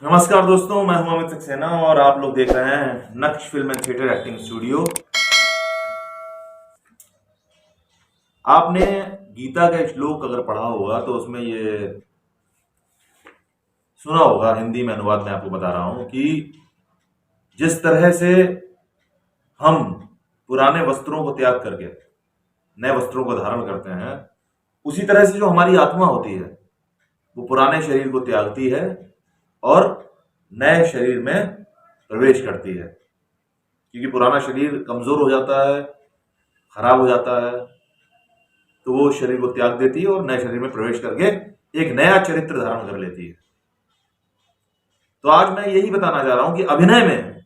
नमस्कार दोस्तों, मैं हूं अमित सक्सेना और आप लोग देख रहे हैं नक्श film and theatre acting studio. आपने गीता का श्लोक अगर पढ़ा होगा तो उसमें ये सुना होगा, हिंदी में अनुवाद में आपको बता रहा हूं कि जिस तरह से हम पुराने वस्त्रों को त्याग करके नए वस्त्रों को धारण करते हैं, उसी तरह से जो हमारी आत्मा होती है वो पुराने शरीर को त्यागती है और नए शरीर में प्रवेश करती है। क्योंकि पुराना शरीर कमजोर हो जाता है, खराब हो जाता है, तो वो शरीर को त्याग देती है और नए शरीर में प्रवेश करके एक नया चरित्र धारण कर लेती है। तो आज मैं यही बताना चाह रहा हूं कि अभिनय में,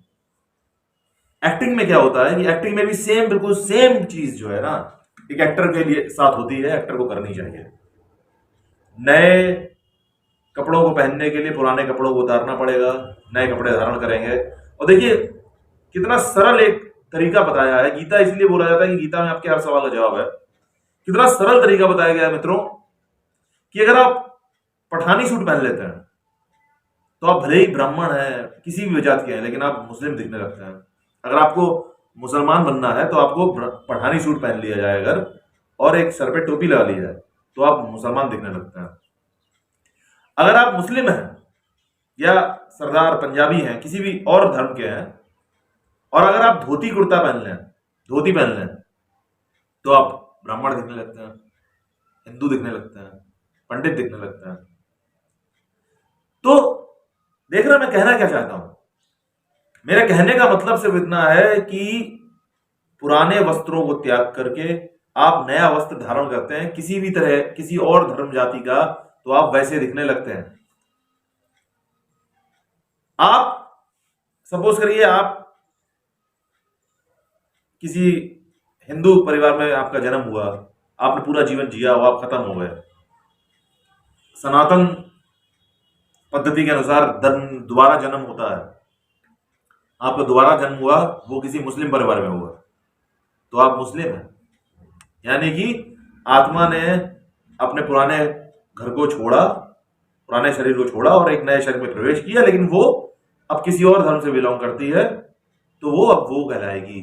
एक्टिंग में क्या होता है कि एक्टिंग में भी बिल्कुल सेम चीज जो है ना, एक एक्टर के लिए साथ होती है, एक्टर को करनी चाहिए। नए कपड़ों को पहनने के लिए पुराने कपड़ों को उतारना पड़ेगा, नए कपड़े धारण करेंगे। और देखिए कितना सरल एक तरीका बताया है। गीता इसलिए बोला जाता है कि गीता में आपके हर सवाल का जवाब है। कितना सरल तरीका बताया गया है मित्रों कि अगर आप पठानी सूट पहन लेते हैं तो आप भले ही ब्राह्मण हैं, किसी भी जात के हैं, लेकिन आप मुस्लिम दिखने लगते हैं। अगर आपको मुसलमान बनना है तो आपको पठानी सूट पहन लिया जाए अगर, और एक सर पे टोपी लगा ली जाए, तो आप मुसलमान दिखने लगते हैं। अगर आप मुस्लिम हैं या सरदार पंजाबी हैं, किसी भी और धर्म के हैं, और अगर आप धोती कुर्ता पहन लें, धोती पहन लें, तो आप ब्राह्मण दिखने लगते हैं, हिंदू दिखने लगते हैं, पंडित दिखने लगते हैं। तो देख रहे, मैं कहना क्या चाहता हूं? मेरे कहने का मतलब सिर्फ इतना है कि पुराने वस्त्रों को त्याग करके आप नया वस्त्र धारण करते हैं, किसी भी तरह किसी और धर्म जाति का, तो आप वैसे दिखने लगते हैं। आप सपोज करिए आप किसी हिंदू परिवार में आपका जन्म हुआ, आपने पूरा जीवन जिया और आप खत्म हो गए। सनातन पद्धति के अनुसार दोबारा जन्म होता है। आपका दोबारा जन्म हुआ, वो किसी मुस्लिम परिवार में हुआ, तो आप मुस्लिम हैं। यानी कि आत्मा ने अपने पुराने घर को छोड़ा, पुराने शरीर को छोड़ा और एक नए शरीर में प्रवेश किया, लेकिन वो अब किसी और धर्म से बिलोंग करती है, तो वो अब वो कहलाएगी।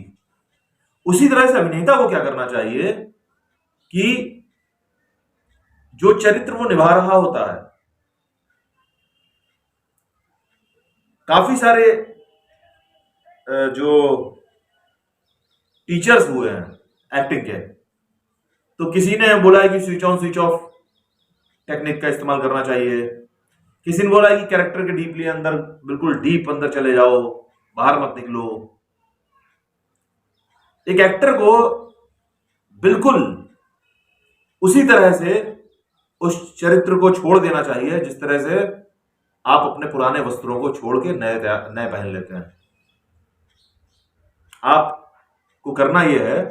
उसी तरह से अभिनेता को क्या करना चाहिए कि जो चरित्र वो निभा रहा होता है, काफी सारे जो टीचर्स हुए हैं एक्टिंग के, तो किसी ने बोला है कि switch on switch off technique का इस्तेमाल करना चाहिए, किसी ने बोला है कि कैरेक्टर के डीपली अंदर, बिल्कुल डीप अंदर चले जाओ, बाहर मत निकलो। एक एक्टर को बिल्कुल उसी तरह से उस चरित्र को छोड़ देना चाहिए जिस तरह से आप अपने पुराने वस्त्रों को छोड़ के नए नए पहन लेते हैं। आपको करना यह है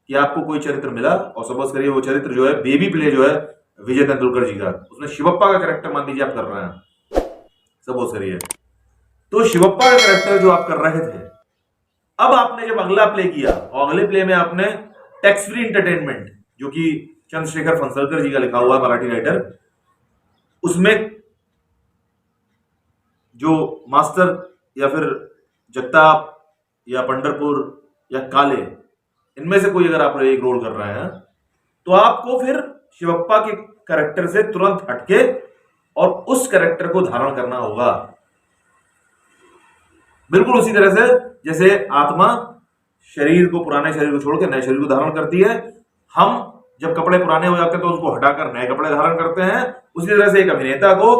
कि आपको कोई चरित्र मिला, और सपोज करिए वो चरित्र जो है, बेबी प्ले जो है विजय तेंदुलकर जी का, उसमें शिवप्पा का कैरेक्टर मान लीजिए आप कर रहे हैं, सपोज करिए। तो शिवप्पा का कैरेक्टर जो आप कर रहे थे, अब आपने जब अगला प्ले किया, और अगले प्ले में आपने टैक्स फ्री एंटरटेनमेंट, जो कि चंद्रशेखर फनसलकर जी का लिखा हुआ है, मराठी राइटर, उसमें जो मास्टर या फिर जगताप या पंढरपुर या काले, इनमें से कोई अगर आप एक रोल कर रहे हैं, तो आपको फिर शिवप्पा के कैरेक्टर से तुरंत हटके और उस कैरेक्टर को धारण करना होगा। बिल्कुल उसी तरह से जैसे आत्मा शरीर को, पुराने शरीर को छोड़ के नए शरीर को धारण करती है, हम जब कपड़े पुराने हो जाते हैं तो उसको हटाकर नए कपड़े धारण करते हैं। उसी तरह से एक अभिनेता को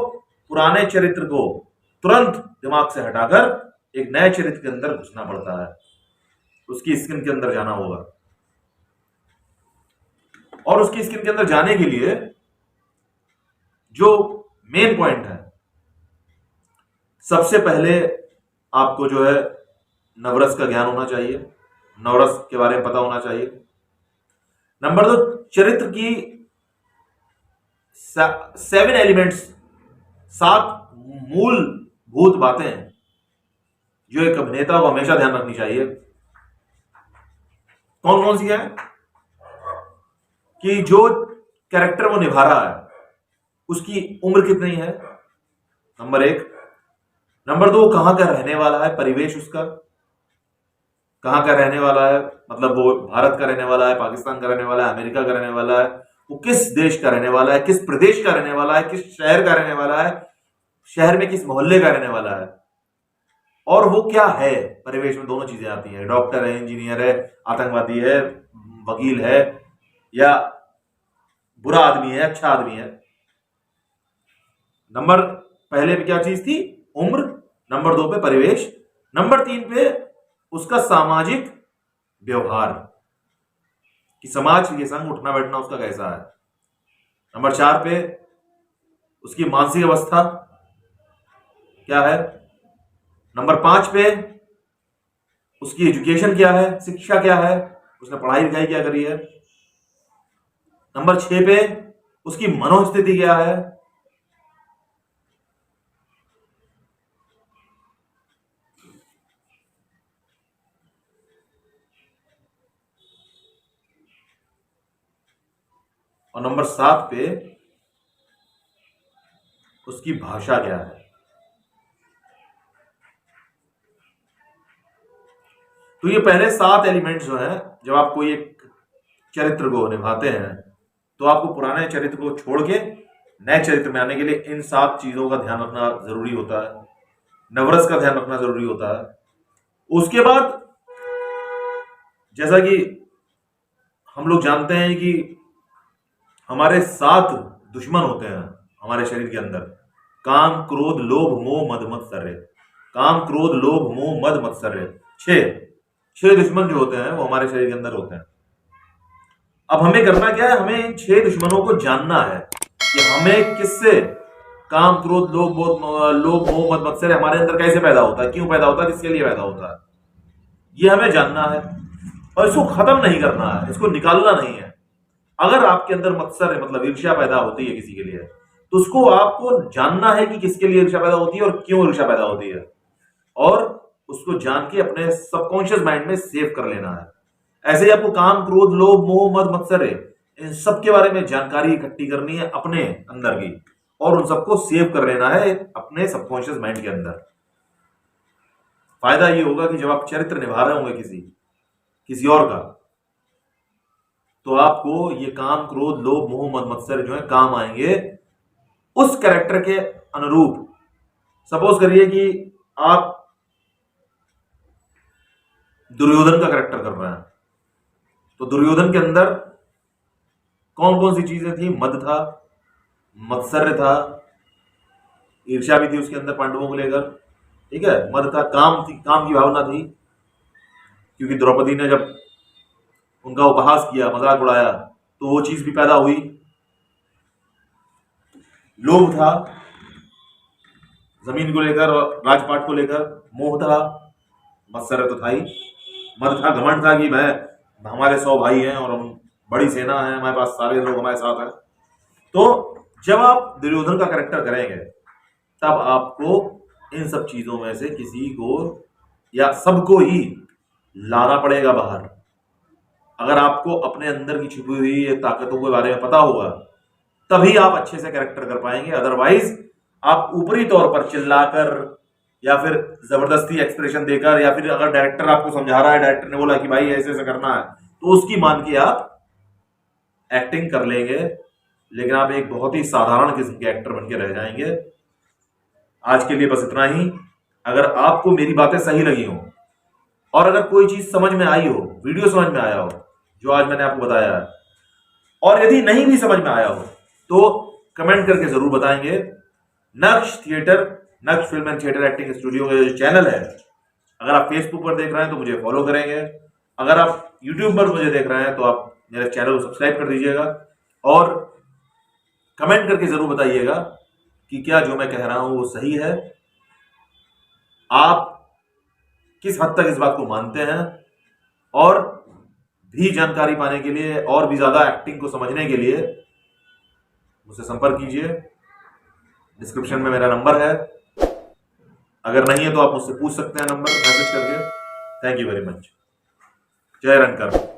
पुराने चरित्र को तुरंत दिमाग से हटाकर एक नए चरित्र के अंदर घुसना पड़ता है, उसकी स्किन के अंदर जाना होगा। और उसकी स्किन के अंदर जाने के लिए जो मेन पॉइंट है, सबसे पहले आपको जो है नवरस का ज्ञान होना चाहिए, नवरस के बारे में पता होना चाहिए। नंबर 2, चरित्र की 7 एलिमेंट्स, 7 मूलभूत बातें जो एक अभिनेता को हमेशा ध्यान रखनी चाहिए। कौन कौन सी है? कि जो कैरेक्टर वो निभा रहा है उसकी उम्र कितनी है, नंबर 1। नंबर 2, कहां का रहने वाला है, परिवेश उसका कहां का रहने वाला है, मतलब वो भारत का रहने वाला है, पाकिस्तान का रहने वाला है, अमेरिका का रहने वाला है, वो किस देश का रहने वाला है, किस प्रदेश का रहने वाला है, किस शहर का रहने वाला है, शहर में किस मोहल्ले का रहने वाला है, और वो क्या है। परिवेश में दोनों चीजें आती हैं, डॉक्टर है, इंजीनियर है, आतंकवादी है, वकील है, या बुरा आदमी है, अच्छा आदमी है। नंबर पहले पे क्या चीज थी, उम्र। नंबर 2 पे परिवेश। नंबर 3 पे उसका सामाजिक व्यवहार, कि समाज के संग उठना बैठना उसका कैसा है। नंबर 4 पे उसकी मानसिक अवस्था क्या है। नंबर 5 पे उसकी एजुकेशन क्या है, शिक्षा क्या है, उसने पढ़ाई लिखाई क्या करी है। नंबर 6 पे उसकी मनोस्थिति क्या है। और नंबर 7 पे उसकी भाषा क्या है। तो ये पहले 7 एलिमेंट्स जो हैं, जब आप कोई एक चरित्र को निभाते हैं तो आपको पुराने चरित्र को छोड़ के नए चरित्र में आने के लिए इन 7 चीजों का ध्यान रखना जरूरी होता है। नवरस का ध्यान रखना जरूरी होता है। उसके बाद जैसा कि हम लोग जानते हैं कि हमारे 7 दुश्मन होते हैं हमारे शरीर के अंदर, काम क्रोध लोभ मोह मद मत्सर्य। काम क्रोध लोभ मोह मद मत्सर्य, 6 दुश्मन जो होते हैं वो हमारे शरीर के अंदर होते हैं। अब हमें करना क्या है, हमें इन 6 दुश्मनों को जानना है कि हमें किससे काम क्रोध लोभ मोह मद मत्सर्य हमारे अंदर कैसे पैदा होता है, क्यों पैदा होता है, किसके लिए पैदा होता है, ये हमें जानना है। और इसको खत्म नहीं करना है, इसको निकालना नहीं है। अगर आपके अंदर मत्सर है, मतलब ईर्ष्या पैदा होती है किसी के लिए, तो उसको आपको जानना है कि किसके लिए ईर्ष्या पैदा होती है और क्यों ईर्ष्या पैदा होती है, और उसको जान के अपने सबकॉन्शियस माइंड में सेव कर लेना है। ऐसे ही आपको काम क्रोध लोभ मोह मद मत्सर इन सब के बारे में जानकारी इकट्ठी करनी है अपने अंदर की, और उन सबको सेव कर लेना है अपने सबकॉन्शियस माइंड के अंदर। फायदा ये होगा कि जब आप चरित्र निभा रहे होंगे किसी और का, तो आपको ये काम क्रोध लोभ मोह मद मत्सर जो है काम आएंगे उस कैरेक्टर के अनुरूप। सपोज करिए कि आप दुर्योधन का कैरेक्टर कर रहे हैं, तो दुर्योधन के अंदर कौन कौन सी चीजें थी, मद था, मत्सर्य था, ईर्ष्या भी थी उसके अंदर पांडवों को लेकर, ठीक है, मद था, काम थी, काम की भावना थी, क्योंकि द्रौपदी ने जब उनका उपहास किया, मजाक उड़ाया, तो वो चीज भी पैदा हुई। लोभ था, जमीन को लेकर और राजपाट को लेकर, मोह था, मत्सर्य तो था ही, मद था, घमंड था कि मैं हमारे 100 भाई हैं और हम बड़ी सेना है, हमारे पास सारे लोग हमारे साथ हैं। तो जब आप दुर्योधन का कैरेक्टर करेंगे तब आपको इन सब चीजों में से किसी को या सबको ही लाना पड़ेगा बाहर। अगर आपको अपने अंदर की छुपी हुई ताकतों के बारे में पता होगा तभी आप अच्छे से कैरेक्टर कर पाएंगे। अदरवाइज आप ऊपरी तौर पर चिल्लाकर या फिर जबरदस्ती एक्सप्रेशन देकर, या फिर अगर डायरेक्टर आपको समझा रहा है, डायरेक्टर ने बोला कि भाई ऐसे ऐसे करना है, तो उसकी मान के आप एक्टिंग कर लेंगे, लेकिन आप एक बहुत ही साधारण किस्म के एक्टर बन के रह जाएंगे। आज के लिए बस इतना ही। अगर आपको मेरी बातें सही लगी हो और अगर कोई चीज समझ में आई हो, वीडियो समझ में आया हो जो आज मैंने आपको बताया है, और यदि नहीं भी समझ में आया हो तो कमेंट करके जरूर बताएंगे। नक्श थिएटर, नक्श film and theatre acting studio का जो चैनल है, अगर आप फेसबुक पर देख रहे हैं तो मुझे फॉलो करेंगे, अगर आप यूट्यूब पर मुझे देख रहे हैं तो आप मेरे चैनल को सब्सक्राइब कर दीजिएगा, और कमेंट करके जरूर बताइएगा कि क्या जो मैं कह रहा हूं वो सही है, आप किस हद तक इस बात को मानते हैं। और भी जानकारी पाने के लिए और भी ज्यादा एक्टिंग को समझने के लिए मुझसे संपर्क कीजिए। डिस्क्रिप्शन में मेरा नंबर है, अगर नहीं है तो आप मुझसे पूछ सकते हैं नंबर मैसेज करके। Thank you very much. जय रंकर।